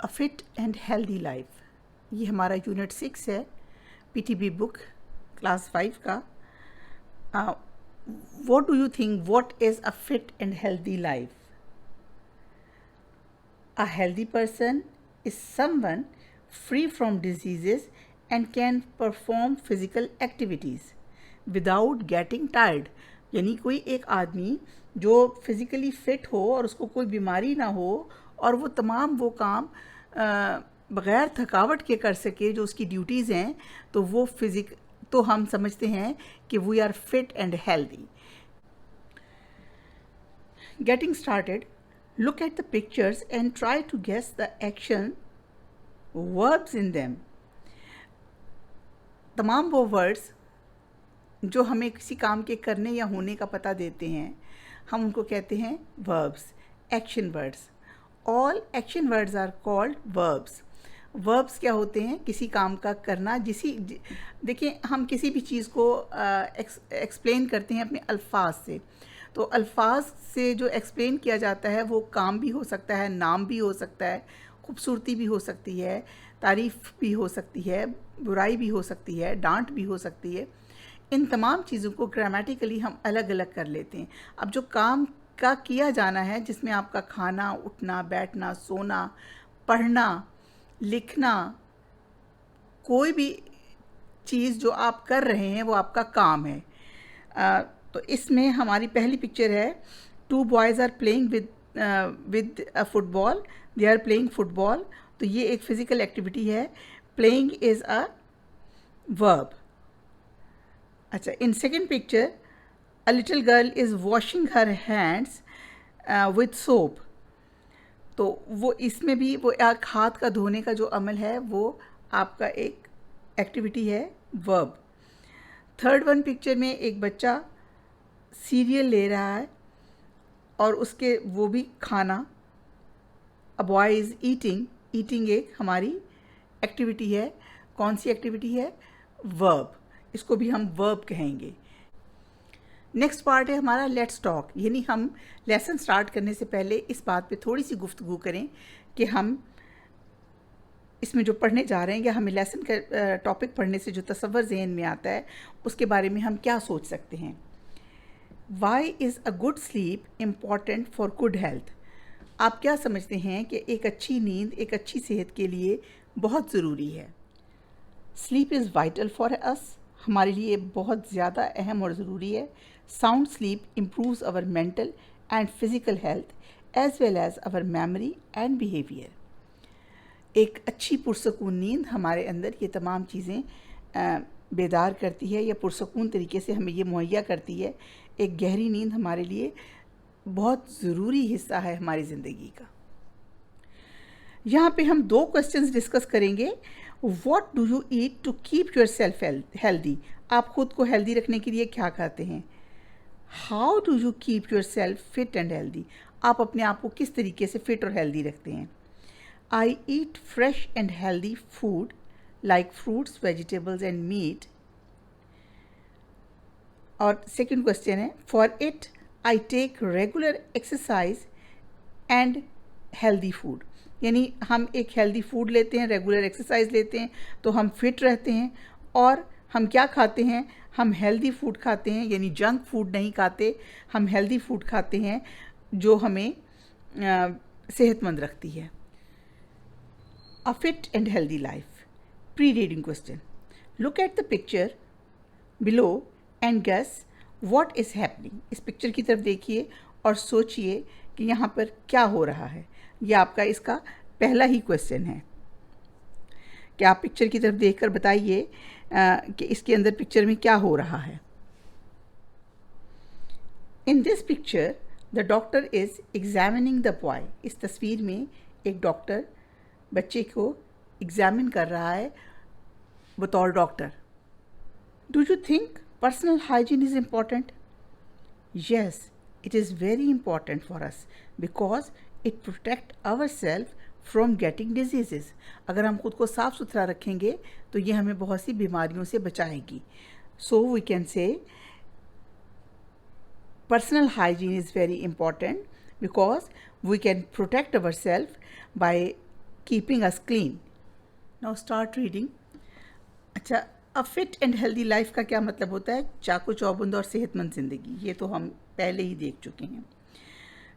A fit and healthy life, ये हमारा unit 6 है, पीटीबी बुक क्लास 5 का। What do you think, what is a fit and healthy life? A healthy person is someone free from diseases and can perform physical activities without getting tired. यानी कोई एक आदमी जो physically fit हो और उसको कोई बीमारी ना हो और वो तमाम वो काम बग़ैर थकावट के कर सके जो उसकी ड्यूटीज़ हैं, तो वो तो हम समझते हैं कि we are fit and healthy. Getting started, look at the pictures and try to guess the action verbs in them. तमाम वो वर्ड्स जो हमें किसी काम के करने या होने का पता देते हैं, हम उनको कहते हैं verbs, action words. All action words are called verbs. Verbs क्या होते हैं? किसी काम का करना. देखिए, हम किसी भी चीज़ को एक्सप्लेन करते हैं अपने अल्फाज से. तो अल्फाज से जो एक्सप्लेन किया जाता है वो काम भी हो सकता है, नाम भी हो सकता है, खूबसूरती भी हो सकती है, तारीफ़ भी हो सकती है, बुराई भी हो सकती है, डांट भी हो सकती है. इन तमाम चीज़ों को ग्रामेटिकली हम अलग अलग कर लेते हैं. अब जो काम का किया जाना है, जिसमें आपका खाना, उठना, बैठना, सोना, पढ़ना, लिखना, कोई भी चीज़ जो आप कर रहे हैं वो आपका काम है. तो इसमें हमारी पहली पिक्चर है, two boys are playing with a football, they are playing football. तो ये एक फ़िज़िकल एक्टिविटी है. Playing is a verb. अच्छा, in second picture, a little girl is washing her hands with soap. तो वो इसमें भी वो एक हाथ का धोने का जो अमल है वो आपका एक एक्टिविटी है, वर्ब. थर्ड वन पिक्चर में एक बच्चा सीरियल ले रहा है और उसके वो भी खाना. A boy is eating. Eating एक हमारी एक्टिविटी है. कौन सी एक्टिविटी है? वर्ब. इसको भी हम वर्ब कहेंगे. नेक्स्ट पार्ट है हमारा लेट्स टॉक. यानी हम लेसन स्टार्ट करने से पहले इस बात पे थोड़ी सी गुफ्तगू करें कि हम इसमें जो पढ़ने जा रहे हैं या हमें लेसन का टॉपिक पढ़ने से जो तसव्वुर ज़हन में आता है उसके बारे में हम क्या सोच सकते हैं. Why is a good sleep important for good health? आप क्या समझते हैं कि एक अच्छी नींद एक अच्छी सेहत के लिए बहुत ज़रूरी है? Sleep is vital for us. हमारे लिए बहुत ज़्यादा अहम और ज़रूरी है. Sound sleep improves our mental and physical health as well as our memory and behaviour. एक अच्छी पुरसकून नींद हमारे अंदर ये तमाम चीज़ें बेदार करती है या पुरसकून तरीके से हमें ये मुहैया करती है. एक गहरी नींद हमारे लिए बहुत ज़रूरी हिस्सा है हमारी ज़िंदगी का. यहाँ पे हम दो क्वेश्चंस डिस्कस करेंगे. What do you eat to keep yourself healthy? आप खुद को हेल्दी रखने के लिए क्या खाते हैं? How do you keep your self fit and healthy? आप अपने आप को किस तरीके से फिट और हेल्दी रखते हैं? I eat fresh and healthy food like fruits, vegetables and meat. और सेकेंड क्वेश्चन है, for it I take regular exercise and healthy food. यानी हम एक हेल्दी फूड लेते हैं, रेगुलर एक्सरसाइज लेते हैं तो हम फिट रहते हैं. और हम क्या खाते हैं? हम हेल्दी फूड खाते हैं, यानी जंक फूड नहीं खाते. हम हेल्दी फूड खाते हैं जो हमें सेहतमंद रखती है. A fit and healthy life. Pre reading question. Look at the picture below and guess what is happening. इस पिक्चर की तरफ देखिए और सोचिए कि यहाँ पर क्या हो रहा है. यह आपका इसका पहला ही क्वेश्चन है कि आप पिक्चर की तरफ देखकर बताइए कि इसके अंदर पिक्चर में क्या हो रहा है. In this picture the doctor is examining the boy. इस तस्वीर में एक डॉक्टर बच्चे को एग्जामिन कर रहा है बतौर doctor. Do you think personal hygiene is important? Yes, it is very important for us because it protects ourselves from getting diseases. अगर हम खुद को साफ़ सुथरा रखेंगे तो ये हमें बहुत सी बीमारियों से बचाएगी. So we can say personal hygiene is very important because we can protect ourselves by keeping us clean. Now start reading. अच्छा, अ फिट एंड हेल्दी लाइफ का क्या मतलब होता है? चाको चौबंद और सेहतमंद ज़िंदगी, ये तो हम पहले ही देख चुके हैं.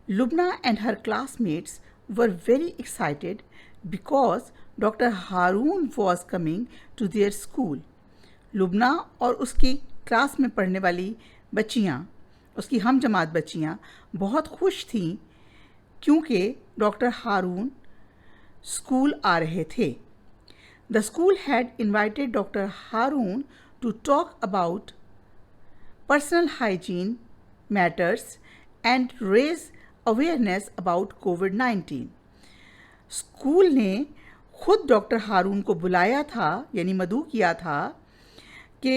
Lubna and her classmates were very excited because Dr. Haroon was coming to their school. Lubna और उसकी क्लास में पढ़ने वाली बच्चियाँ, उसकी हम जमात बच्चियाँ बहुत खुश थीं क्योंकि डॉक्टर हारून स्कूल आ रहे थे. The school had invited Dr. Haroon to talk about personal hygiene matters and raise awareness about COVID-19. School ने खुद डॉक्टर हारून को बुलाया था, यानी मदऊ किया था कि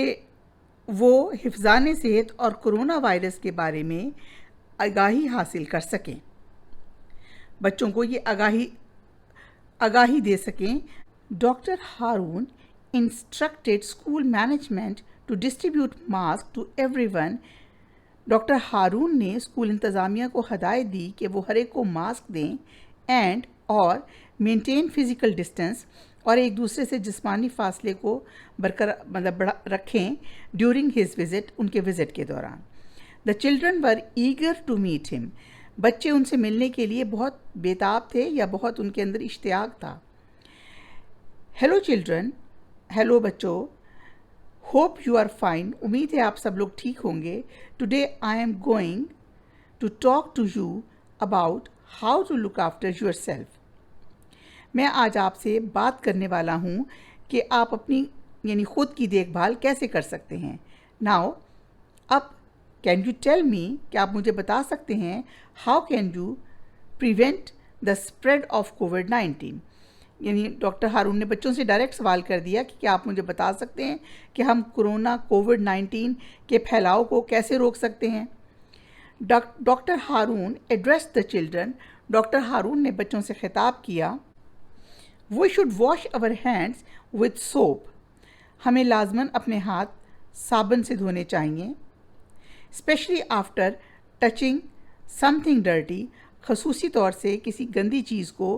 वो हिफ़्ज़ान सेहत और कोरोना वायरस के बारे में आगाही हासिल कर सकें, बच्चों को ये आगाही दे सकें. Doctor Haroon instructed school management to distribute mask to everyone. Doctor Haroon ने स्कूल इंतज़ामिया को हदायत दी कि वो हर एक को मास्क दें एंड और मेंटेन फिज़िकल डिस्टेंस और एक दूसरे से जिस्मानी फासले को बरकरार रखें ड्यूरिंग हिज विज़िट, उनके विज़िट के दौरान. The children were eager to meet him. बच्चे उनसे मिलने के लिए बहुत बेताब थे या बहुत उनके अंदर इश्तियाक था. हेलो चिल्ड्रन, हेलो बच्चों, होप यू आर फाइन. उम्मीद है आप सब लोग ठीक होंगे. Today I am going to talk to you about how to look after yourself. मैं आज आपसे बात करने वाला हूँ कि आप अपनी यानी ख़ुद की देखभाल कैसे कर सकते हैं. नाउ अब कैन यू टेल मी, कि आप मुझे बता सकते हैं how can you prevent the spread of कोविड-19. यानी डॉक्टर हारून ने बच्चों से डायरेक्ट सवाल कर दिया कि क्या आप मुझे बता सकते हैं कि हम कोविड-19 के फैलाव को कैसे रोक सकते हैं. Doctor Haroon addressed the children. Doctor Haroon ने बच्चों से खिताब किया. We should wash our hands with soap. हमें लाजमन अपने हाथ साबुन से धोने चाहिए. Specially after touching something dirty. खसूसी तौर से किसी गंदी चीज़ को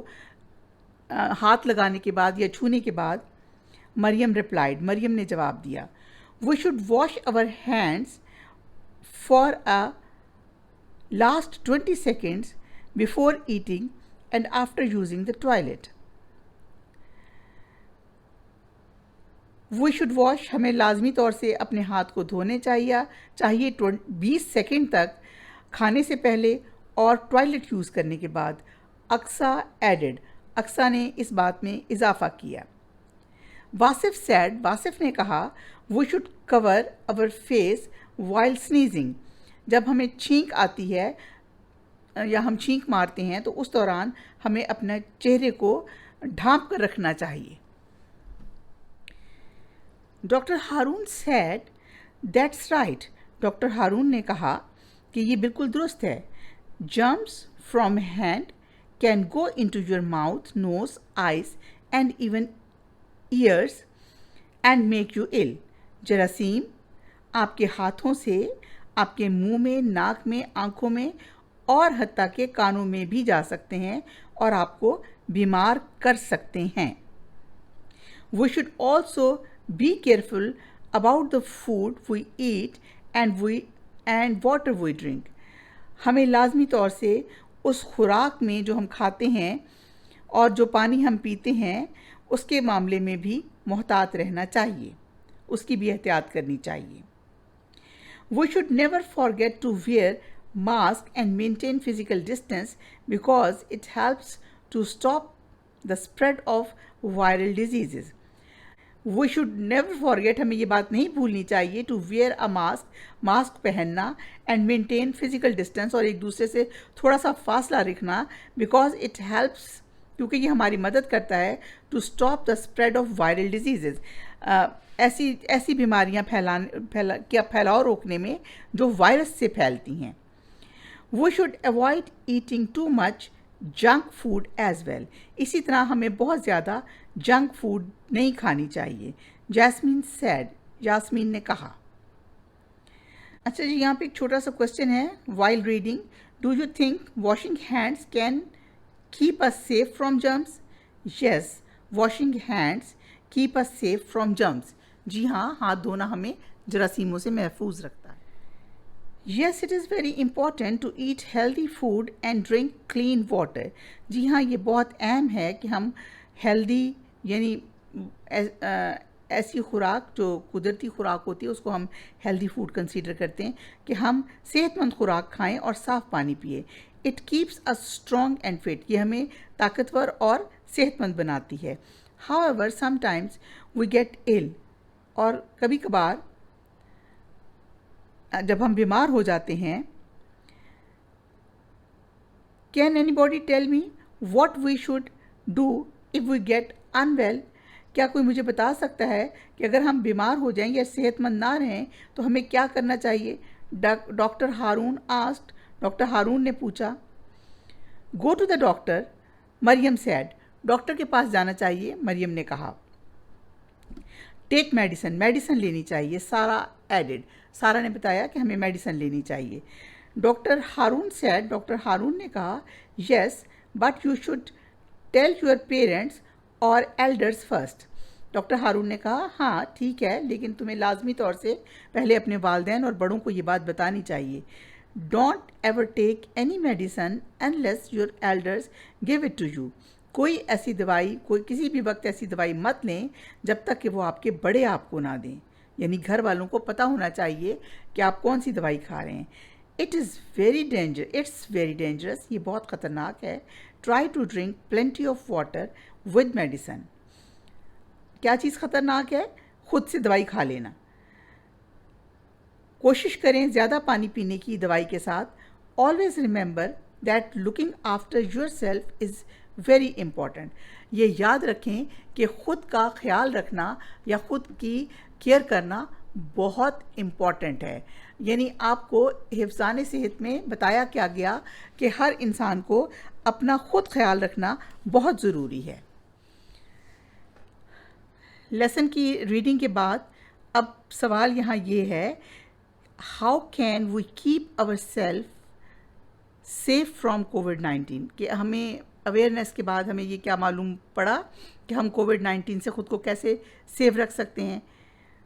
हाथ लगाने के बाद या छूने के बाद. मरियम रिप्लाइड. मरियम ने जवाब दिया. We should wash our hands for a last 20 seconds before eating and after using the toilet. We should wash, हमें लाजमी तौर से अपने हाथ को धोने चाहिए 20 सेकेंड तक, खाने से पहले और टॉयलेट यूज़ करने के बाद. अक्सा एडेड. अक्सा ने इस बात में इजाफ़ा किया. वासिफ सैड. वासिफ ने कहा we should cover our face while sneezing. जब हमें छींक आती है या हम छींक मारते हैं तो उस दौरान हमें अपने चेहरे को ढांप कर रखना चाहिए. Doctor Haroon said that's right. Doctor Haroon ने कहा कि ये बिल्कुल दुरुस्त है. Germs from hand can go into your mouth, nose, eyes and even ears and make you ill. जरासीम आपके हाथों से आपके मुंह में, नाक में, आँखों में और हत्ता के कानों में भी जा सकते हैं और आपको बीमार कर सकते हैं. We should also be careful about the food we eat and water we drink. हमें लाजमी तौर से उस खुराक में जो हम खाते हैं और जो पानी हम पीते हैं उसके मामले में भी मोहतात रहना चाहिए, उसकी भी एहतियात करनी चाहिए. We should never forget to wear mask and maintain physical distance because it helps to stop the spread of viral diseases. We should never forget, हमें ये बात नहीं भूलनी चाहिए, to wear a mask, mask पहनना, एंड मेंटेन फिजिकल डिस्टेंस, और एक दूसरे से थोड़ा सा फासला रखना, बिकॉज इट हेल्प्स, क्योंकि ये हमारी मदद करता है to stop the spread of viral disease. ऐसी बीमारियाँ फैलाव रोकने में जो वायरस से फैलती हैं. We should avoid eating too much junk food as well. इसी तरह हमें बहुत ज़्यादा जंक फूड नहीं खानी चाहिए. Jasmine sad. यास्मीन ने कहा. अच्छा जी, यहाँ पे एक छोटा सा क्वेश्चन है. While reading, do you think washing hands can keep us safe from germs? Yes, washing hands keep us safe from germs. जी हाँ, हाथ धोना हमें जरासीमों से महफूज रखता है। Yes, it is very important to eat healthy food and drink clean water. जी हाँ, ये बहुत अहम है कि हम हेल्दी यानी ऐसी खुराक जो कुदरती खुराक होती है उसको हम हेल्दी फूड कंसीडर करते हैं कि हम सेहतमंद खुराक खाएं और साफ़ पानी पिए। It keeps us strong and fit, ये हमें ताकतवर और सेहतमंद बनाती है। However sometimes we get ill, और कभी कभार जब हम बीमार हो जाते हैं, can anybody tell me what we should do if we get unwell? क्या कोई मुझे बता सकता है कि अगर हम बीमार हो जाएं या सेहतमंद ना रहें तो हमें क्या करना चाहिए? Doctor Haroon asked, doctor Haroon ने पूछा। Go to the doctor, Mariam said, doctor के पास जाना चाहिए, मरियम ने कहा। टेक मेडिसिन, मेडिसिन लेनी चाहिए, सारा एडेड, सारा ने बताया कि हमें मेडिसिन लेनी चाहिए। Doctor Haroon said, doctor Haroon ने कहा, yes but you should tell your parents और एल्डर्स फर्स्ट। डॉक्टर हारून ने कहा, हाँ ठीक है, लेकिन तुम्हें लाजमी तौर से पहले अपने वालिदैन और बड़ों को ये बात बतानी चाहिए। Don't ever take any medicine unless your elders give it to you. कोई ऐसी दवाई, कोई किसी भी वक्त ऐसी दवाई मत लें जब तक कि वो आपके बड़े आपको ना दें, यानी घर वालों को पता होना चाहिए कि आप कौन सी दवाई खा रहे हैं। इट्स वेरी डेंजरस, ये बहुत ख़तरनाक है। Try to drink plenty of water with medicine. क्या चीज़ ख़तरनाक है? खुद से दवाई खा लेना। कोशिश करें ज़्यादा पानी पीने की दवाई के साथ। Always remember that looking after your self is very important. ये याद रखें कि ख़ुद का ख्याल रखना या ख़ुद की केयर करना बहुत इम्पॉर्टेंट है। यानी आपको हिफ्ज़ान सेहत में बताया क्या गया कि हर इंसान को अपना ख़ुद ख्याल रखना बहुत ज़रूरी है। लेसन की रीडिंग के बाद अब सवाल यहाँ ये है, how can we keep our self safe from कोविड-19? कि हमें अवेयरनेस के बाद हमें ये क्या मालूम पड़ा कि हम कोविड-19 से ख़ुद को कैसे सेफ रख सकते हैं।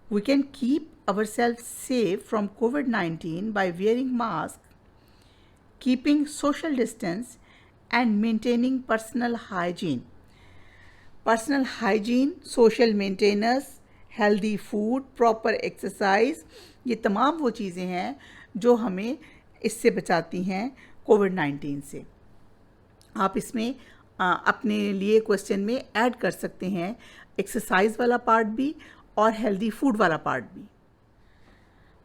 We can keep our self safe from कोविड-19 by wearing mask, keeping social distance and maintaining personal hygiene. Personal hygiene, social maintenance, healthy food, proper exercise, ये तमाम वो चीज़ें हैं जो हमें इससे बचाती हैं कोविड-19 से। आप इसमें अपने लिए क्वेश्चन में ऐड कर सकते हैं एक्सरसाइज वाला पार्ट भी और हेल्दी फूड वाला पार्ट भी।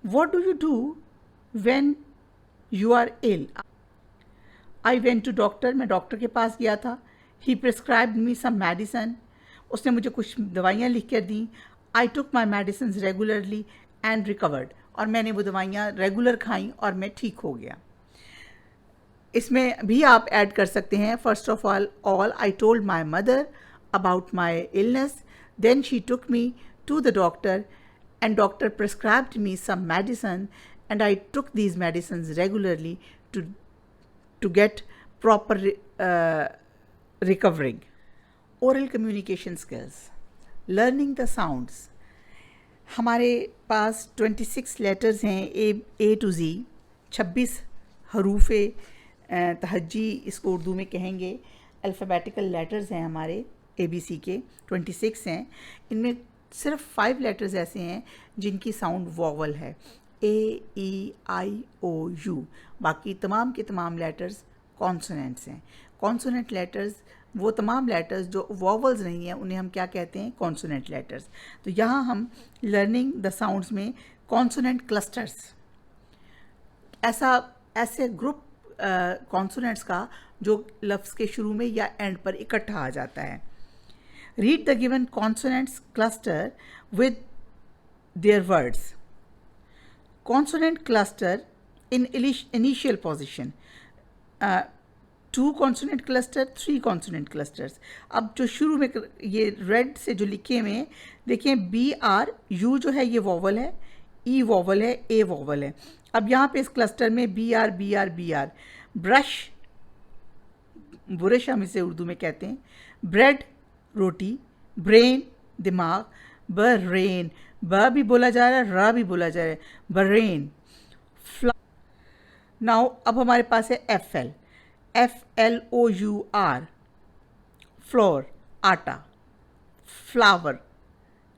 What do you do when you are ill? I went to doctor, मैं डॉक्टर के पास गया था। ही प्रिस्क्राइब्ड मी सम मेडिसन, उसने मुझे कुछ दवाइयाँ लिख कर दी। I took my medicine regularly and recovered, और मैंने वो दवाइयाँ रेगुलर खाई और मैं ठीक हो गया। इसमें भी आप ऐड कर सकते हैं, first of all I told my mother about my illness, then she took me to the doctor and doctor prescribed me some medicine and I took these medicine regularly to get proper recovering. Oral communication skills, learning the sounds. हमारे पास 26 letters हैं, A to Z, 26 हरूफ तहज्जी इसको उर्दू में कहेंगे। Alphabetical letters हैं हमारे ABC के, 26 हैं। इनमें सिर्फ 5 लेटर्स ऐसे हैं जिनकी साउंड वॉवल है, A-E-I-O-U। बाकी तमाम के तमाम लेटर्स कॉन्सोनेंट्स हैं। कॉन्सोनेंट लेटर्स, वो तमाम लेटर्स जो वॉवल्स नहीं हैं, उन्हें हम क्या कहते हैं? Consonant letters. तो यहाँ हम लर्निंग द साउंड्स में कॉन्सोनेंट क्लस्टर्स, ऐसे ग्रुप कॉन्सोनेंट्स का जो लफ्ज़ के शुरू में या एंड पर इकट्ठा आ जाता है। Read the given consonants cluster with their words. Consonant cluster in initial position, 2 consonant cluster, 3 consonant clusters। अब जो शुरू में ये रेड से जो लिखे हुए हैं, देखिए BR, U जो है ये वॉवल है, E वॉवल है, A वॉवल है। अब यहाँ पे इस क्लस्टर में BR, ब्रश, बुरश हम इसे उर्दू में कहते हैं। ब्रेड, रोटी, ब्रेन दिमाग, ब्रेन, ब भी बोला जा रहा है, र भी बोला जा रहा है, ब्रेन। नाउ अब हमारे पास है FL, FLOUR, फ्लोर आटा, फ्लावर,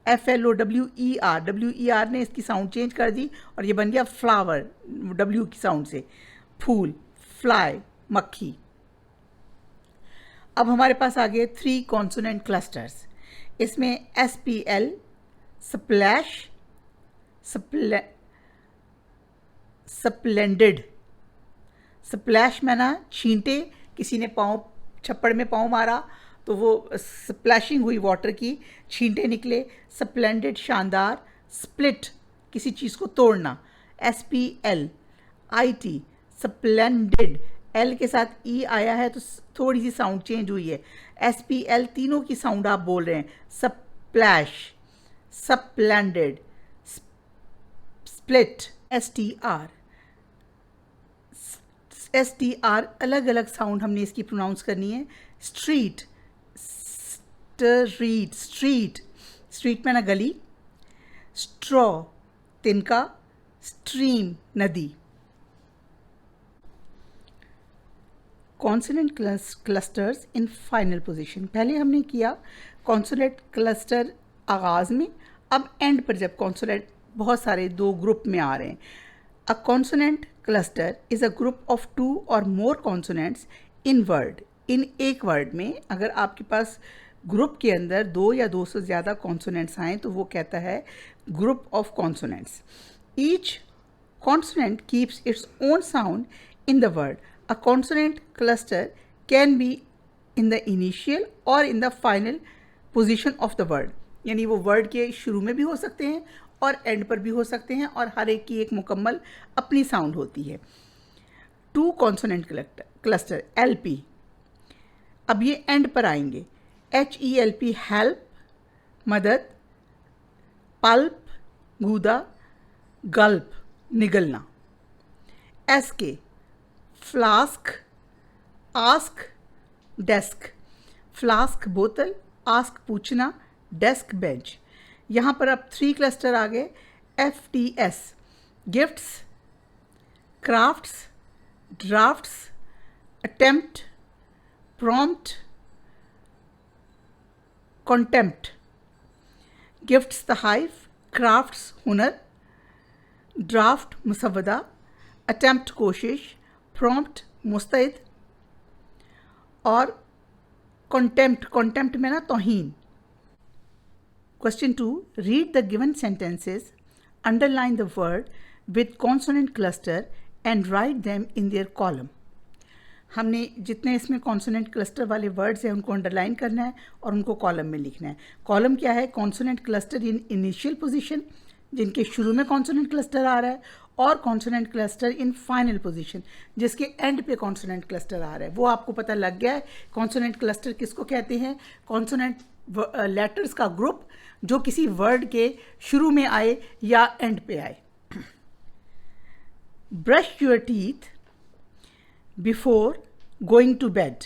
FLOWER, WER ने इसकी साउंड चेंज कर दी और ये बन गया फ्लावर, W की साउंड से, फूल, फ्लाई, मक्खी। अब हमारे पास आ गए 3 कॉन्सोनेंट क्लस्टर्स। इसमें SPL, स्प्लैश, स्प्लेंडेड। स्प्लैश माना छींटे, किसी ने पाँव छप्पड़ में पाँव मारा तो वो स्प्लैशिंग हुई वाटर की, छींटे निकले। स्प्लेंडेड शानदार, स्प्लिट किसी चीज़ को तोड़ना, SPL, IT, स्प्लेंडेड, L के साथ E आया है तो थोड़ी सी साउंड चेंज हुई है। SPL तीनों की साउंड आप बोल रहे हैं, स्प्लैश, स्प्लेंडेड, स्प्लिट, STR अलग अलग साउंड हमने इसकी प्रोनाउंस करनी है। स्ट्रीट, स्ट्रीट, स्ट्रीट में ना गली। स्ट्रॉ तिनका, स्ट्रीम नदी। Consonant clusters in final position. पहले हमने किया कॉन्सोनेंट क्लस्टर आगाज़ में, अब एंड पर जब कॉन्सोनेंट बहुत सारे 2 ग्रुप में आ रहे हैं। अ consonant cluster is a group of 2 और मोर कॉन्सोनेंट्स इन वर्ड। इन एक वर्ड में अगर आपके पास ग्रुप के अंदर 2 या 2 से ज़्यादा कॉन्सोनेंट्स आएँ तो वो कहता है group of consonants. Each consonant keeps its own sound in the word. A consonant cluster can be in the initial or in the final position of the word। यानी वो वर्ड के शुरू में भी हो सकते हैं और एंड पर भी हो सकते हैं और हर एक की एक मुकम्मल अपनी साउंड होती है। 2 कॉन्सोनेंट क्लस्टर LP, अब ये एंड पर आएंगे। HELP हेल्प मदद, पल्प गूदा, गल्प निगलना। SK flask, ask, desk. Flask बोतल, आस्क पूछना, डेस्क बेंच। यहाँ पर अब 3 क्लस्टर आ गए। FTS gifts, crafts, drafts, attempt, prompt, contempt. Gifts तहाइफ, क्राफ्ट्स हुनर, ड्राफ्ट मुसवदा, अटेम्प्ट कोशिश, प्रॉम्प्ट मुस्तैद और कॉन्टेम्प्ट में ना तौहीन। Question 2, read the given sentences, underline the word with consonant cluster and write them in their column. हमने जितने इसमें कॉन्सोनेंट क्लस्टर वाले वर्ड्स हैं उनको अंडरलाइन करना है और उनको कॉलम में लिखना है। कॉलम क्या है? Consonant cluster in initial position, जिनके शुरू में कॉन्सोनेंट क्लस्टर आ रहा है, और consonant cluster in final position, जिसके एंड पे कॉन्सोनेंट क्लस्टर आ रहा है। वो आपको पता लग गया है कॉन्सोनेंट क्लस्टर किसको कहते हैं। कॉन्सोनेंट लेटर्स का ग्रुप जो किसी वर्ड के शुरू में आए या एंड पे आए। Brush your teeth before going to bed.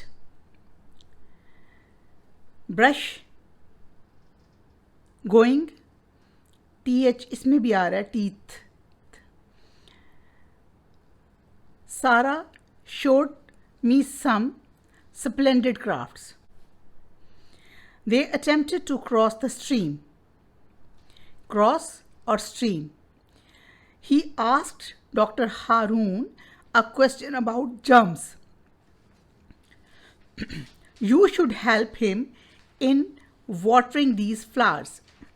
Brush, going, TH इसमें भी आ रहा है, teeth. Sarah showed me some splendid crafts. They attempted to cross the stream. Cross or stream. He asked Dr. Haroon a question about germs. You should help him in watering these flowers.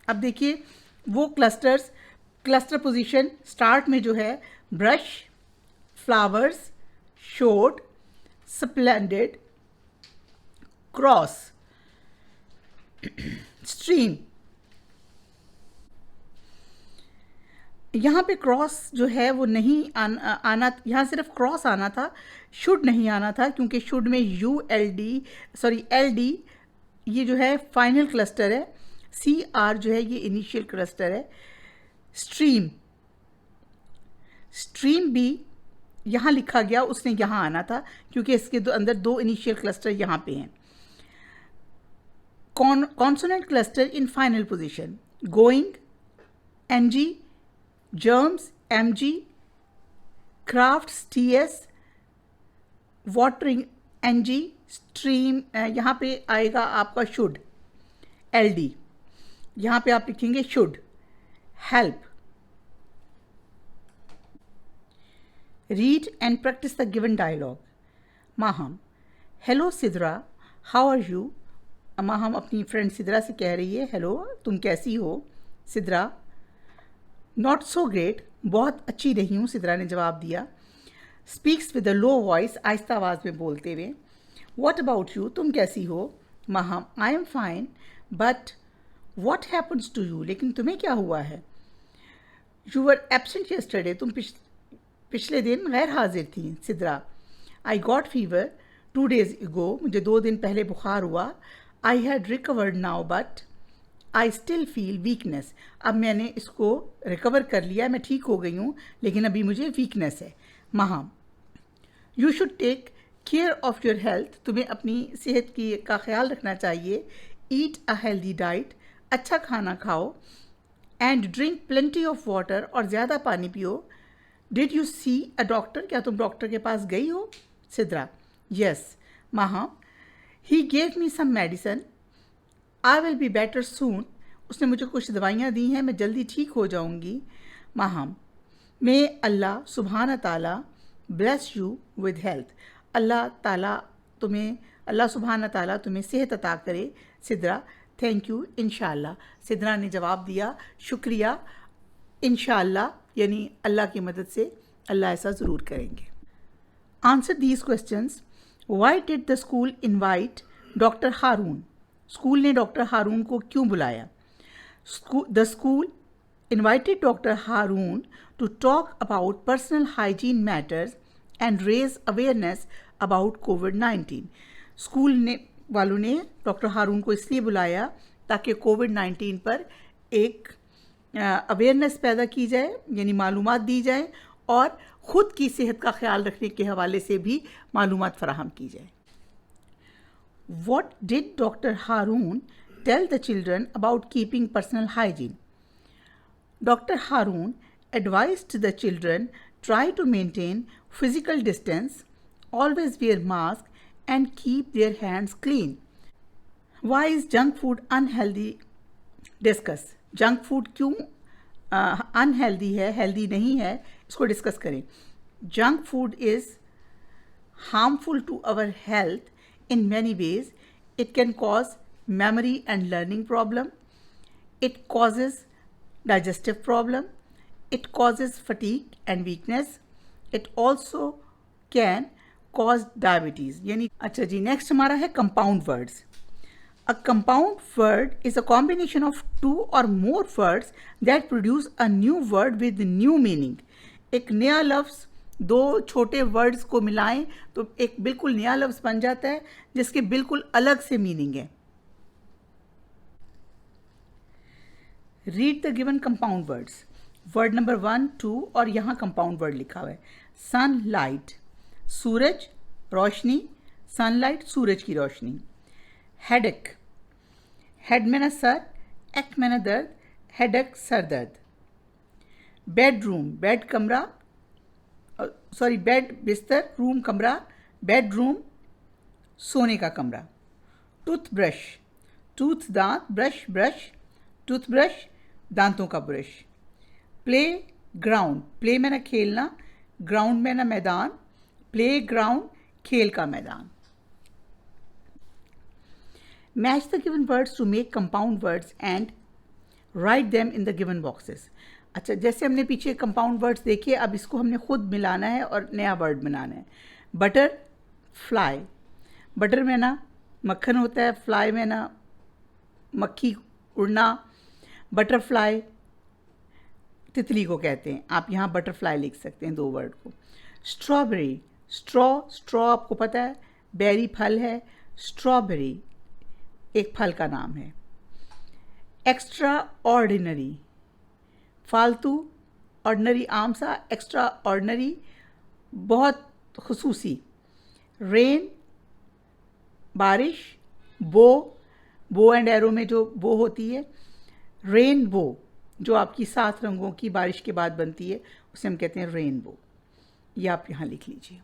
अब देखिए वो clusters, cluster position start में जो है brush, flowers, showed, splendid, cross, stream. यहाँ पे cross जो है वो नहीं आना, यहाँ सिर्फ क्रॉस आना था, शुड नहीं आना था, क्योंकि शुड में LD ये जो है फाइनल क्लस्टर है, CR जो है ये इनिशियल क्लस्टर है। स्ट्रीम भी यहाँ लिखा गया, उसने यहाँ आना था क्योंकि इसके अंदर 2 इनिशियल क्लस्टर यहाँ पे हैं। consonant cluster in final position. Going, ng, germs, mg, crafts, ts, watering, ng, stream, यहाँ पे आएगा आपका should, ld, यहाँ पे आप लिखेंगे should, help. Read and practice the given dialogue. Maham, hello Sidra, how are you? Maham अपनी फ्रेंड सिद्रा से कह रही है, हेलो तुम कैसी हो? सिद्रा, नॉट सो ग्रेट, बहुत अच्छी नहीं हूँ, सिद्रा ने जवाब दिया. Speaks with a low voice, आहिस्ता आवाज़ में बोलते हुए. व्हाट अबाउट यू, तुम कैसी हो? Maham, I am fine, but what happens to you, लेकिन तुम्हें क्या हुआ है? यू वर एब्सेंट यस्टरडे, तुम पिछले दिन गैर हाजिर थी. Sidra, I got fever 2 days ago, मुझे 2 दिन पहले बुखार हुआ. I had recovered now, but I still feel weakness. अब मैंने इसको रिकवर कर लिया, मैं ठीक हो गई हूँ, लेकिन अभी मुझे वीकनेस है. महाम, you should take care of your health, तुम्हें अपनी सेहत का ख्याल रखना चाहिए. ईट अ हेल्दी डाइट, अच्छा खाना खाओ. And drink plenty of water, और ज़्यादा पानी पियो. Did you see a doctor, क्या तुम डॉक्टर के पास गई हो? Sidra, yes. Ma'am, he gave me some medicine, I will be better soon, उसने मुझे कुछ दवाइयाँ दी हैं, मैं जल्दी ठीक हो जाऊँगी. माहम, मे अल्लाह सुबहान ताला ब्लेस यू विद हेल्थ, अल्लाह सुबहान ताला तुम्हें सेहत अता करे. सिद्रा, थैंक यू, इंशाअल्लाह. सिद्रा ने जवाब दिया, शुक्रिया, इंशाअल्लाह, यानी अल्लाह की मदद से अल्लाह ऐसा ज़रूर करेंगे. Answer these questions. Why did the school invite Dr. Haroon? School ने डॉक्टर हारून को क्यों बुलाया? The school invited Dr. Haroon to talk about personal hygiene matters and raise awareness about COVID-19. School वालों ने डॉक्टर हारून को इसलिए बुलाया ताकि कोविड-19 पर एक अवेयरनेस पैदा की जाए, यानी मालूमात दी जाए, और ख़ुद की सेहत का ख्याल रखने के हवाले से भी मालूमात फराहम की जाए. What did Dr. Haroon tell the children about keeping personal hygiene? Dr. Haroon advised the children try to maintain physical distance, always wear mask, and keep their hands clean. Why is junk food unhealthy? Discuss. Junk food क्यों unhealthy है, healthy नहीं है, इसको discuss करें. Junk food is harmful to our health in many ways. It can cause memory and learning problem. It causes digestive problem. It causes fatigue and weakness. It also can cause diabetes. यानी अच्छा जी, next हमारा है compound words. A compound word is a combination of two or more words that produce a new word with new meaning. एक नया लफ्ज़ दो छोटे words को मिलाएं तो एक बिल्कुल नया लफ्ज़ बन जाता है जिसके बिल्कुल अलग से मीनिंग है. Read the given compound words. Word number 1, 2 और यहाँ कंपाउंड वर्ड लिखा हुआ है. सनलाइट, सूरज, रोशनी. सनलाइट, सूरज की रोशनी. हेडेक, हेड में ना सर, एक में ना दर्द, हेडेक सर दर्द. बेडरूम, बेड कमरा, सॉरी बेड बिस्तर, रूम कमरा, बेडरूम सोने का कमरा. टूथब्रश, टूथ दांत, ब्रश ब्रश, टूथब्रश दांतों का ब्रश. प्ले ग्राउंड, प्ले में ना खेलना, ग्राउंड में ना मैदान, प्ले ग्राउंड खेल का मैदान. Match the given words to make compound words and write them in the given boxes. अच्छा, जैसे हमने पीछे कंपाउंड वर्ड्स देखे, अब इसको हमने खुद मिलाना है और नया वर्ड बनाना है. बटर फ्लाई, बटर में ना मक्खन होता है, फ्लाई में ना मक्खी उड़ना. बटरफ्लाई तितली को कहते हैं, आप यहाँ बटरफ्लाई लिख सकते हैं, दो वर्ड को. स्ट्रॉबेरी, स्ट्रॉ, स्ट्रॉ आपको पता है बेरी फल है, स्ट्रॉबेरी एक फल का नाम है. एक्स्ट्रा ऑर्डिनरी, फालतू, ऑर्डिनरी आम सा, एक्स्ट्रा ऑर्डिनरी बहुत खुसूसी. रेन बारिश, बो बो एंड एरो में जो बो होती है, रेनबो जो आपकी 7 रंगों की बारिश के बाद बनती है उसे हम कहते हैं रेनबो। ये आप यहाँ लिख लीजिए।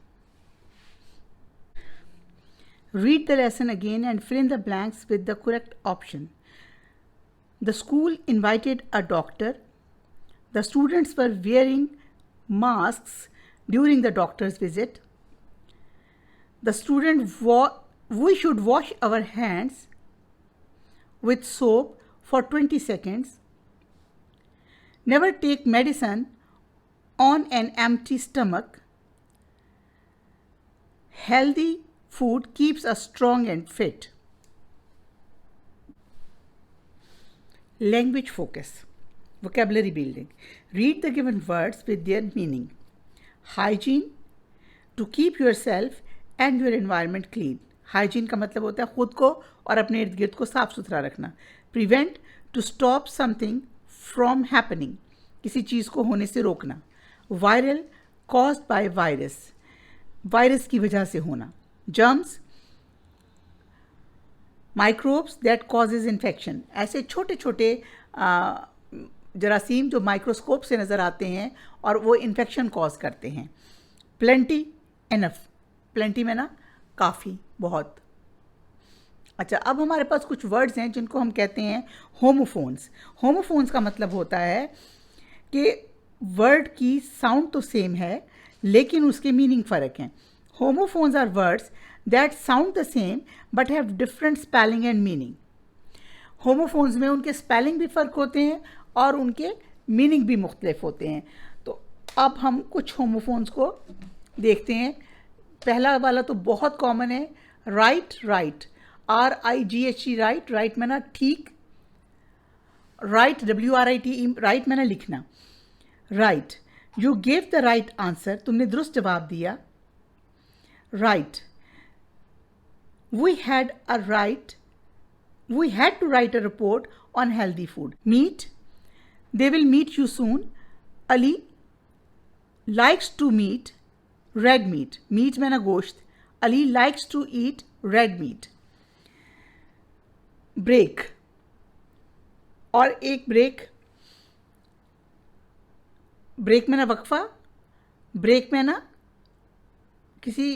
Read the lesson again and fill in the blanks with the correct option. The school invited a doctor. The students were wearing masks during the doctor's visit. The we should wash our hands with soap for 20 seconds. Never take medicine on an empty stomach. Healthy food keeps us strong and fit. Language focus. Vocabulary building. Read the given words with their meaning. Hygiene, to keep yourself and your environment clean. Hygiene का मतलब होता है खुद को और अपने इर्द गिर्द को साफ सुथरा रखना. Prevent, to stop something from happening. किसी चीज़ को होने से रोकना. Viral, caused by virus. Virus की वजह से होना. Germs, microbes that causes infection. ऐसे छोटे छोटे जरासीम जो माइक्रोस्कोप से नज़र आते हैं और वो इन्फेक्शन कॉज करते हैं. Plenty, enough. Plenty में ना काफ़ी, बहुत. अच्छा, अब हमारे पास कुछ वर्ड्स हैं जिनको हम कहते हैं होमोफोन्स. होमोफोन्स का मतलब होता है कि वर्ड की साउंड तो सेम है लेकिन उसके मीनिंग फ़र्क हैं. Homophones are words that sound the same but have different spelling and meaning. Homophones में उनके स्पेलिंग भी फ़र्क होते हैं और उनके मीनिंग भी मुख्तलिफ होते हैं. तो अब हम कुछ होमोफोन्स को देखते हैं. पहला वाला तो बहुत कॉमन है, right. Right, RIGHT, right. Right में ना ठीक. राइट, WRITE, राइट में ना लिखना. Right, you gave the right answer, तुमने दुरुस्त जवाब दिया. Right. We had to write a report on healthy food. Meet, they will meet you soon. Ali likes to meet red meat. Meat में ना गोश्त. Ali likes to eat red meat. Break, और एक break. Break में ना वक्फा. Break में ना किसी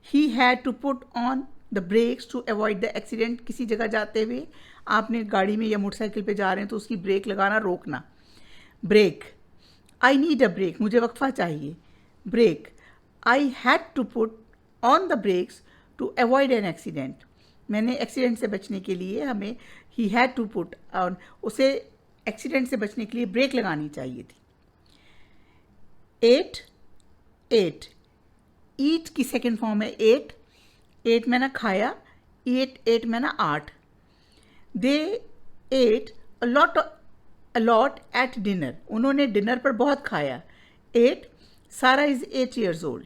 He had to put on the brakes to avoid the accident. किसी जगह जाते हुए आपने गाड़ी में या मोटरसाइकिल पे जा रहे हैं तो उसकी ब्रेक लगाना, रोकना. Break, I need a break, मुझे वक्फा चाहिए. Break, I had to put on the brakes to avoid an accident. मैंने एक्सीडेंट से बचने के लिए हमें he had to put on, उसे एक्सीडेंट से बचने के लिए ब्रेक लगानी चाहिए थी. 8. ईट की सेकेंड फॉर्म है 8. 8 में ना खाया. 8 में ना 8. दे एट अलॉट एट डिनर, उन्होंने डिनर पर बहुत खाया. 8. सारा इज़ 8 years old.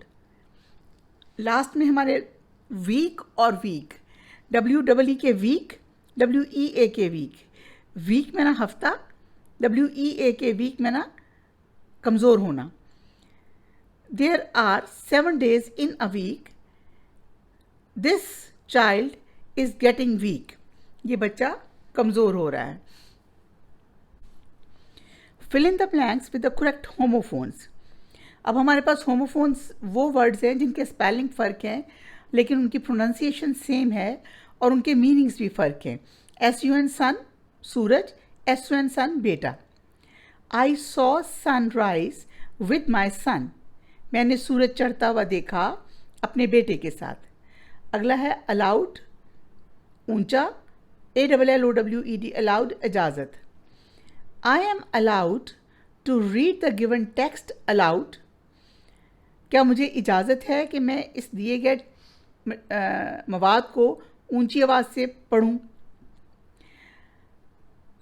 लास्ट में हमारे वीक और वीक. WEE के वीक, WEA के वीक. वीक में ना हफ्ता. WEA के वीक में ना कमज़ोर होना. There are 7 days in a week. This child is getting weak. ये बच्चा कमज़ोर हो रहा है. Fill in the blanks with the correct homophones. अब हमारे पास होमोफोन्स वो वर्ड्स हैं जिनके स्पेलिंग फ़र्क हैं लेकिन उनकी प्रोनाउंसिएशन सेम है और उनके मीनिंग्स भी फ़र्क हैं. SUN सन, सूरज. SUN सन, बेटा. I saw sunrise with my son. मैंने सूरज चढ़ता हुआ देखा अपने बेटे के साथ. अगला है अलाउड, ऊंचा. ALLOWED, अलाउड, इजाज़त. I am allowed to read the given text allowed. क्या मुझे इजाज़त है कि मैं इस दिए गए मवाद को ऊंची आवाज़ से पढ़ूं.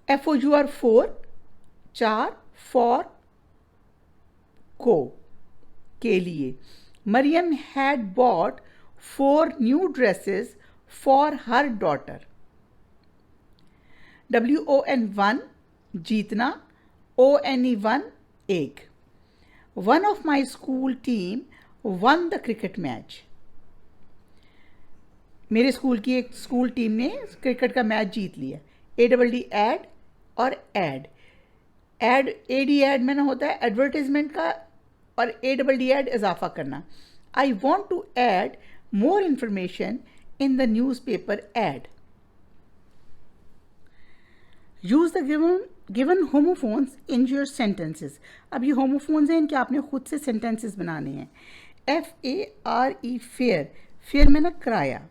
FOUR 4, 4, फॉर, को, के लिए. Mariam had bought 4 new dresses for her daughter. WON जीतना. ONE 1, One of my school team won the cricket match. मेरे स्कूल की एक स्कूल टीम ने क्रिकेट का मैच जीत लिया। ADD एड और एड AD एड में ना होता है एडवर्टीजमेंट का, और ADD एड इजाफा करना। I want to add more information in the newspaper add. Use the given homophones in your sentences. अब ये होमोफोन्स हैं, इनके आपने खुद से सेंटेंसेस बनाने हैं। FARE फेयर, फेयर में ना किराया।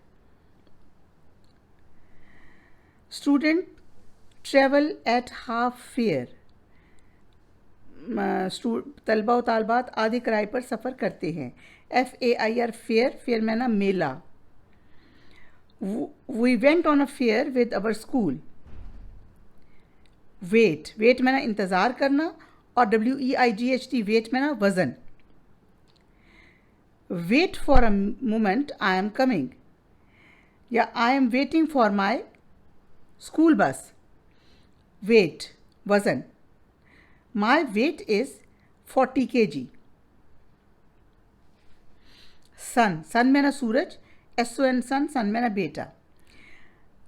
Student travel at half fair, तलबा व तालबात आधे किराए पर सफ़र करते हैं। FAIR फेयर, फेयर में ना मेला। We went on a fair with our school. Wait में ना इंतज़ार करना, और WEIGHT वेट में ना वज़न। Wait for a moment, I am coming, या I am waiting for my school bus. Weight वज़न। My weight is 40 kg। Sun में ना सूरज, SON सन में ना बेटा।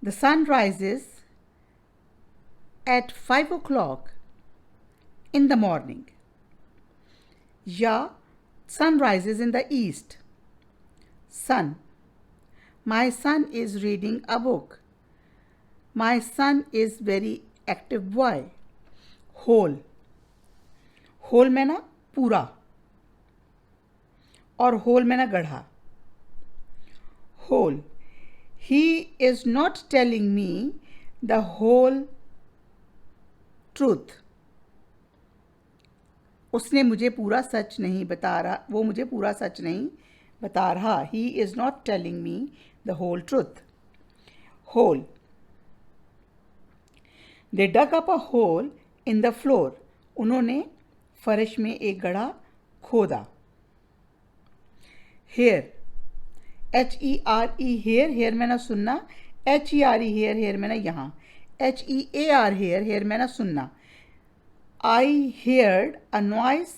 The sun rises at 5 o'clock in the morning, या sun rises in the east। Son, my son is reading a book, my son is very active boy। Whole में ना पूरा, और होल में ना गढ़ा। Whole, he is not telling me the whole truth, उसने मुझे पूरा सच नहीं बता रहा, वो मुझे पूरा सच नहीं बता रहा। He is not telling me the whole truth. Hole, they dug up a hole in the floor, उन्होंने फर्श में एक गड्ढा खोदा। हेयर, HERE हेयर, हेयर में ना सुनना। HERE हेयर, हेयर में ना यहाँ। HEAR हेयर, हेयर में ना सुनना। I heard a noise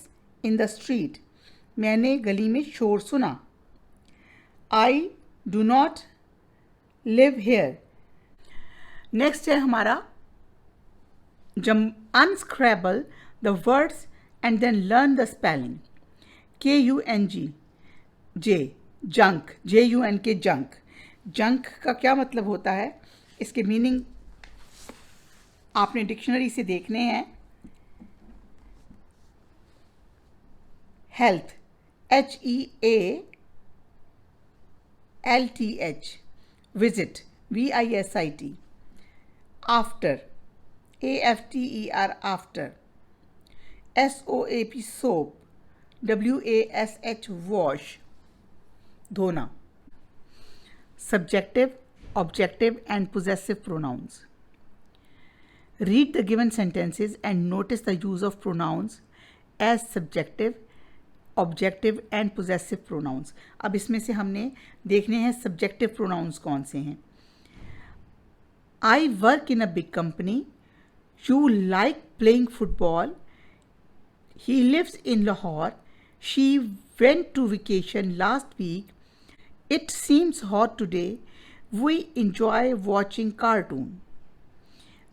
in the street, मैंने गली में शोर सुना। I do not live here। Next है हमारा unscramble the words and then learn the spelling। KUNG, junk, JUNK junk. Junk का क्या मतलब होता है, इसके मीनिंग आपने डिक्शनरी से देखने हैं। Health, HEALTH। Visit, VISIT। After, AFTER after. SOAP soap, WASH wash धोना। Subjective, objective and possessive pronouns। Read the given sentences and notice the use of pronouns as subjective, objective and possessive pronouns। अब इसमें से हमने देखने हैं subjective pronouns कौन से हैं। I work in a big company। You like playing football। He lives in Lahore। She went to vacation last week। It seems hot today। We enjoy watching cartoon।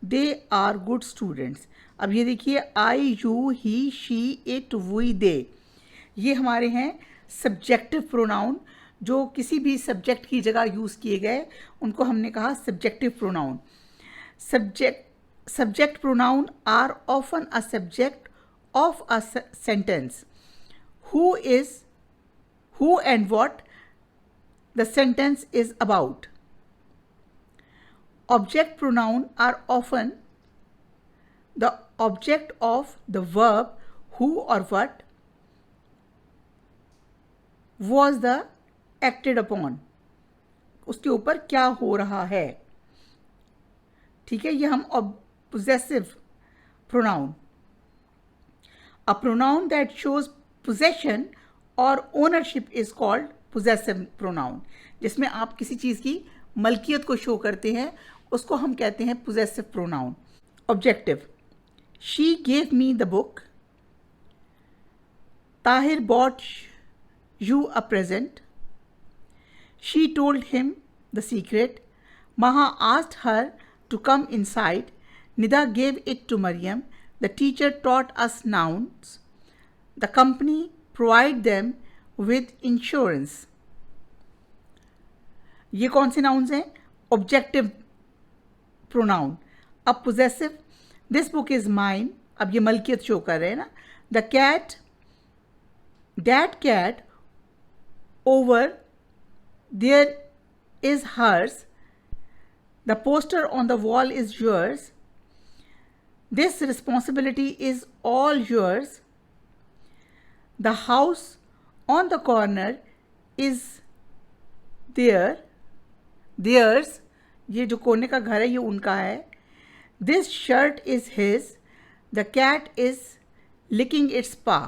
They are good students। अब ये देखिए, I, you, he, she, it, we, they, ये हमारे हैं subjective pronoun, जो किसी भी subject की जगह यूज़ किए गए, उनको हमने कहा subjective pronoun. Subject pronoun are often a subject of a sentence. Who and what the sentence is about. Object pronoun are often the object of the verb who or what was the acted upon, उसके ऊपर क्या हो रहा है। ठीक है, ये हम possessive pronoun। A pronoun that shows possession or ownership is called possessive pronoun। जिसमें आप किसी चीज़ की मलकियत को शो करते हैं, उसको हम कहते हैं possessive pronoun। Objective, she gave me the book। Tahir bought you a present। She told him the secret. Maha asked her to come inside. Nida gave it to Maryam. The teacher taught us nouns. The company provided them with insurance. ये कौन से nouns हैं? Objective pronoun. अब possessive. This book is mine. अब ये मलकियत show कर रहे हैं ना. The cat, that cat over there is hers. The poster on the wall is yours. This responsibility is all yours. The house on the corner is theirs. ये जो कोने का घर है ये उनका है. This shirt is his. The cat is licking its paw.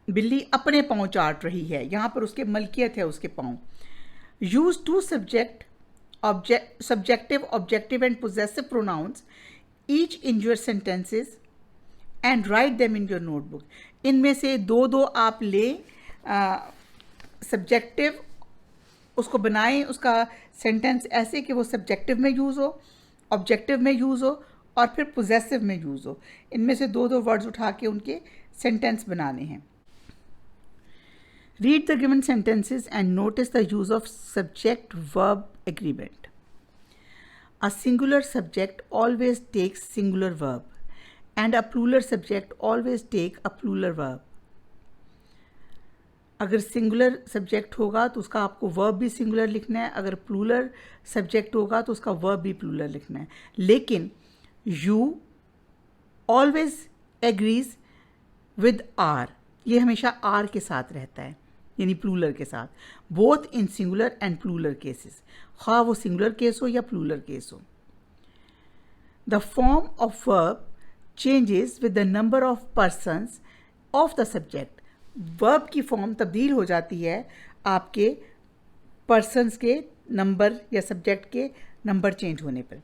बिल्ली अपने पाँव चाट रही है. यहाँ पर उसके मलकियत है उसके पाँव. Use two subjective, objective and possessive pronouns each in your sentences and write them in your notebook. इनमें से दो आप लें, सब्जेक्टिव उसको बनाएं, उसका सेंटेंस ऐसे कि वो सब्जेक्टिव में यूज़ हो, ऑब्जेक्टिव में यूज़ हो और फिर पोजेसिव में यूज़ हो. इनमें से दो वर्ड्स उठा के उनके सेंटेंस बनाने हैं. Read the given sentences and notice the use of subject-verb agreement. A singular subject always takes singular verb and a plural subject always take a plural verb. अगर सिंगुलर सब्जेक्ट होगा तो उसका आपको वर्ब भी singular लिखना है, अगर plural subject होगा तो उसका वर्ब भी प्लूरल लिखना है. लेकिन you always agrees with are, ये हमेशा आर के साथ रहता है यानी प्लूरल के साथ. Both in singular and plural cases, हाँ वो सिंगुलर केस हो या प्लूरल केस हो. The form of verb changes with the number of persons of the subject. Verb की फॉर्म तब्दील हो जाती है आपके पर्सन्स के नंबर या सब्जेक्ट के नंबर चेंज होने पर.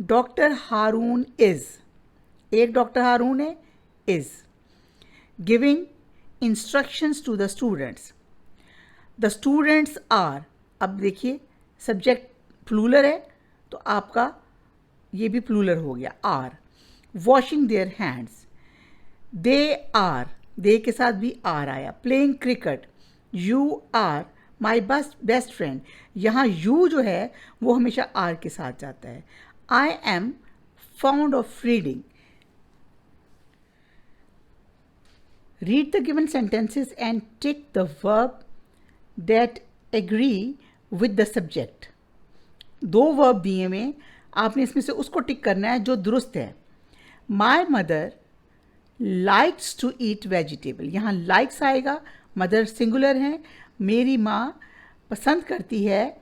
डॉक्टर हारून इज़, एक डॉक्टर हारून है, is giving instructions to the students. The students are, अब देखिए सब्जेक्ट प्लूरल है तो आपका ये भी प्लूरल हो गया, are. Washing their hands, they are, they के साथ भी आर आया. Playing cricket, you are my best friend, यहाँ यू जो है वो हमेशा आर के साथ जाता है. I am found of reading. Read the given sentences and tick the verb that agree with the subject. दो वर्ब दिए में आपने इसमें से उसको टिक करना है जो दुरुस्त है. My mother likes to eat vegetable, यहाँ लाइक्स आएगा, मदर सिंगुलर है, मेरी माँ पसंद करती है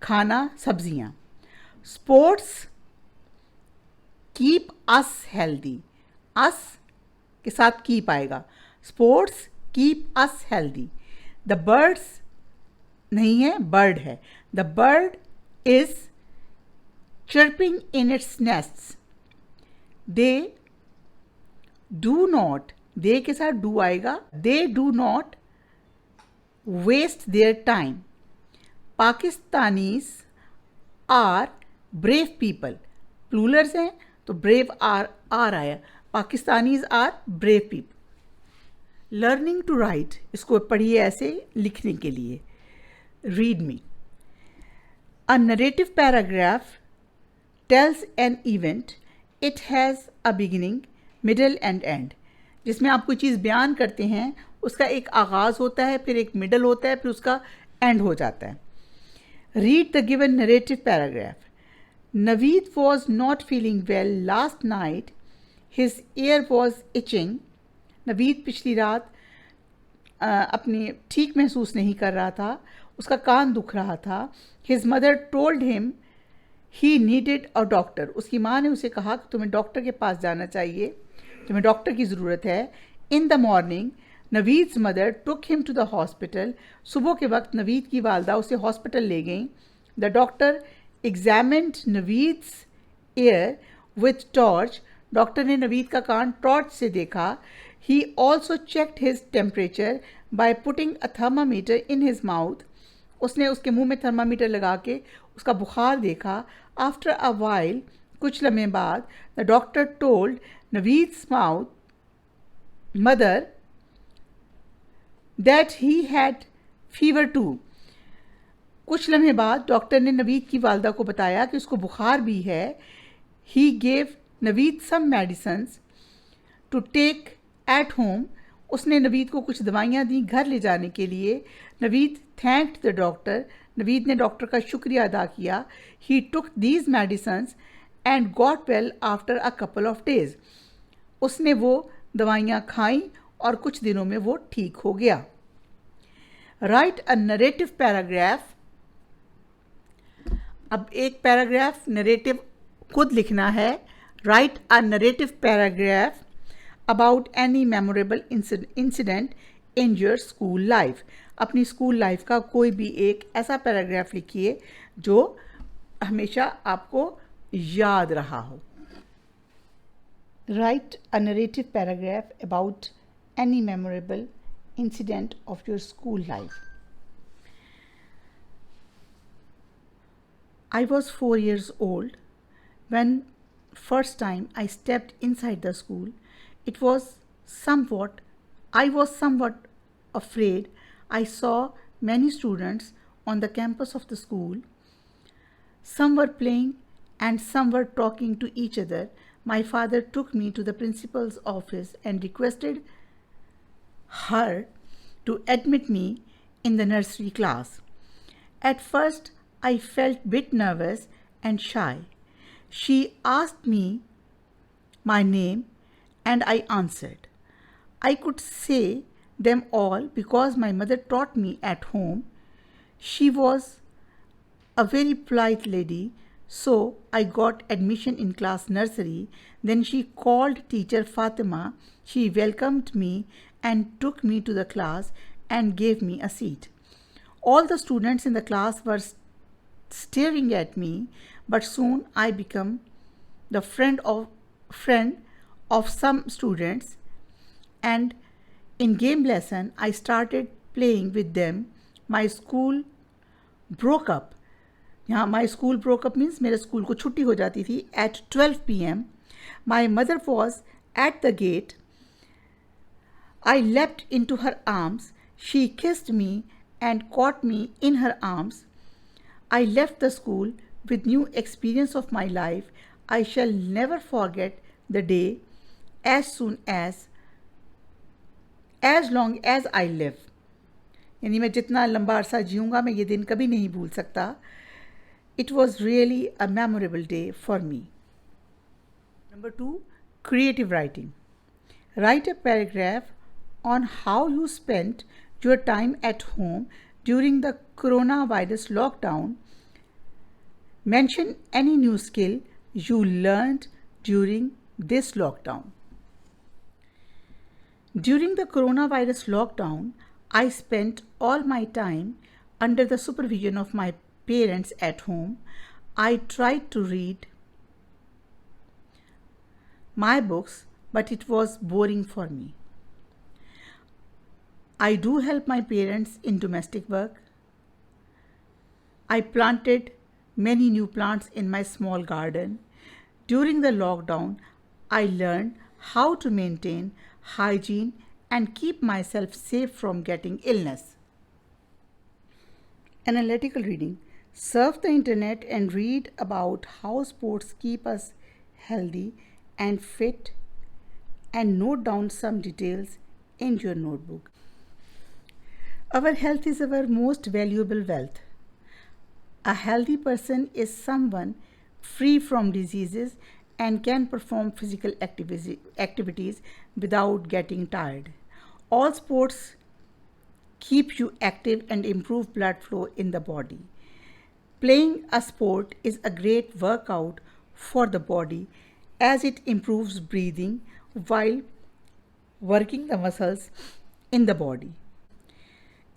खाना सब्जियाँ. Sports keep us healthy, us के साथ कीप आएगा, sports keep us healthy. The birds नहीं है, बर्ड है. The bird is chirping in its nests. They do not, they के साथ do आएगा, they do not waste their time. Pakistanis are brave people. Plurals हैं तो brave are आया. Pakistanis are brave people. Learning to write, इसको पढ़िए ऐसे लिखने के लिए. Read me. A narrative paragraph tells an event. It has a beginning, middle and end. जिसमें आप कोई चीज़ बयान करते हैं उसका एक आगाज़ होता है, फिर एक मिडल होता है, फिर उसका एंड हो जाता है. Read the given narrative paragraph. Naveed was not feeling well last night. His ear was itching. Naveed पिछली रात अपनी ठीक महसूस नहीं कर रहा था, उसका कान दुख रहा था. His mother told him he needed a doctor. उसकी माँ ने उसे कहा कि तुम्हें डॉक्टर के पास जाना चाहिए, तुम्हें डॉक्टर की ज़रूरत है. In the morning, Naveed's mother took him to the hospital. सुबह के वक्त नवीद की वालदा उसे हॉस्पिटल ले गई. The doctor examined नवीद्स ear with torch. Doctor ने नवीद का कान टॉर्च से देखा. He also checked his temperature by putting a thermometer in his mouth. उसने उसके मुंह में थर्मामीटर लगा के उसका बुखार देखा. आफ्टर अ वाइल, कुछ लम्हे बाद, the doctor told Naveed's mother that he had fever too. कुछ लम्हे बाद डॉक्टर ने नवीद की वालदा को बताया कि उसको बुखार भी है. He gave Naveed some medicines to take at home. उसने नवीद को कुछ दवाइयाँ दी घर ले जाने के लिए. Naveed thanked the doctor. Naveed ने डॉक्टर का शुक्रिया अदा किया. He took these medicines and got well after a couple of days. उसने वो दवाइयाँ खाई और कुछ दिनों में वो ठीक हो गया. राइट अ नरेटिव पैराग्राफ. अब एक पैराग्राफ नरेटिव खुद लिखना है. Right a narrative paragraph about any memorable incident in your school life. अपनी स्कूल लाइफ का कोई भी एक ऐसा पैराग्राफ लिखिए जो हमेशा आपको याद रहा हो. Right a narrative paragraph about any memorable incident of your school life. I was 4 years old when first time I stepped inside the school. I was somewhat afraid. I saw many students on the campus of the school. Some were playing and some were talking to each other. My father took me to the principal's office and requested her to admit me in the nursery class. At first, I felt a bit nervous and shy. She asked me my name and I answered. I could say them all because my mother taught me at home. She was a very polite lady, so I got admission in class nursery. Then she called teacher Fatima. She welcomed me and took me to the class and gave me a seat. All the students in the class were staring at me, but soon I became the friend of some students, and in game lesson I started playing with them. My school broke up. यहाँ my school broke up means मेरे school को छुट्टी हो जाती थी at 12 p.m. My mother was at the gate. I leapt into her arms. She kissed me and caught me in her arms. I left the school with new experience of my life. I shall never forget the day as long as I live. यानी मैं जितना लंबा अरसा जीऊँगा मैं ये दिन कभी नहीं भूल सकता. It was really a memorable day for me. Number 2, creative writing. Write a paragraph on how you spent your time at home during the coronavirus lockdown. Mention any new skill you learned during this lockdown. During the coronavirus lockdown, I spent all my time under the supervision of my parents at home. I tried to read my books, but it was boring for me. I do help my parents in domestic work. I planted many new plants in my small garden. During the lockdown, I learned how to maintain hygiene and keep myself safe from getting illness. Analytical reading. Surf the internet and read about how sports keep us healthy and fit, and note down some details in your notebook. Our health is our most valuable wealth. A healthy person is someone free from diseases and can perform physical activities without getting tired. All sports keep you active and improve blood flow in the body. Playing a sport is a great workout for the body as it improves breathing while working the muscles in the body.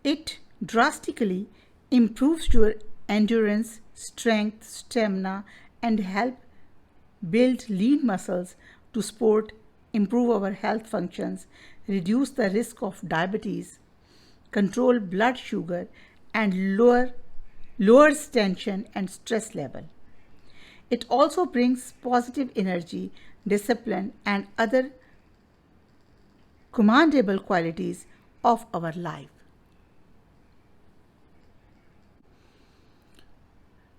It drastically improves your endurance, strength, stamina, and help build lean muscles to support, improve our health functions, reduce the risk of diabetes, control blood sugar, and lowers tension and stress level. It also brings positive energy, discipline, and other commendable qualities of our life.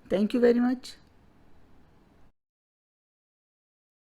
Thank you very much.